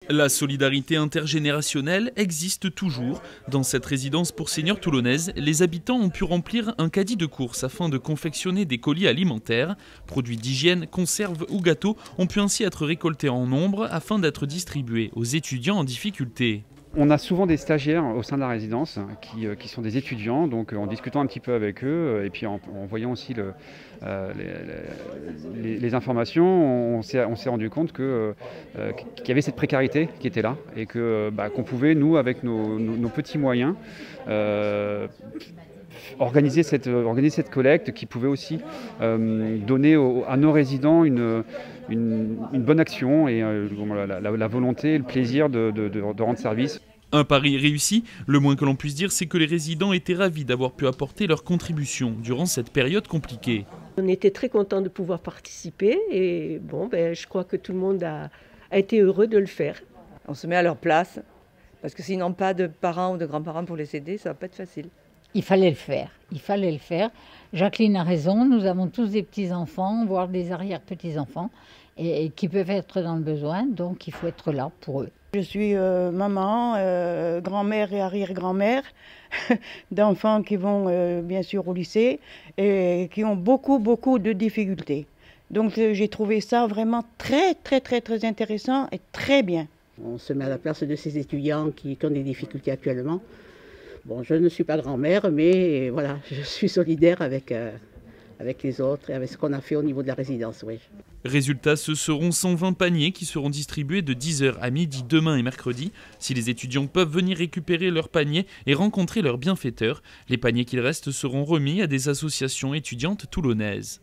La solidarité intergénérationnelle existe toujours. Dans cette résidence pour seniors toulonnaise, les habitants ont pu remplir un caddie de courses afin de confectionner des colis alimentaires. Produits d'hygiène, conserves ou gâteaux ont pu ainsi être récoltés en nombre afin d'être distribués aux étudiants en difficulté. On a souvent des stagiaires au sein de la résidence qui sont des étudiants, donc en discutant un petit peu avec eux et puis en voyant aussi les informations, on s'est rendu compte qu'il y avait cette précarité qui était là et qu'on pouvait, nous, avec nos petits moyens, organiser cette collecte qui pouvait aussi donner à nos résidents une bonne action et la volonté et le plaisir de rendre service. Un pari réussi, le moins que l'on puisse dire, c'est que les résidents étaient ravis d'avoir pu apporter leur contribution durant cette période compliquée. On était très contents de pouvoir participer et je crois que tout le monde a été heureux de le faire. On se met à leur place parce que s'ils n'ont pas de parents ou de grands-parents pour les aider, ça va pas être facile. Il fallait le faire. Jacqueline a raison, nous avons tous des petits-enfants, voire des arrière-petits-enfants, et qui peuvent être dans le besoin, donc il faut être là pour eux. Je suis maman, grand-mère et arrière-grand-mère d'enfants qui vont bien sûr au lycée et qui ont beaucoup de difficultés. Donc j'ai trouvé ça vraiment très intéressant et très bien. On se met à la place de ces étudiants qui ont des difficultés actuellement. Bon, je ne suis pas grand-mère, mais voilà, je suis solidaire avec les autres et avec ce qu'on a fait au niveau de la résidence, oui. Résultat, ce seront 120 paniers qui seront distribués de 10h à midi demain et mercredi. Si les étudiants peuvent venir récupérer leurs paniers et rencontrer leurs bienfaiteurs, les paniers qu'il reste seront remis à des associations étudiantes toulonnaises.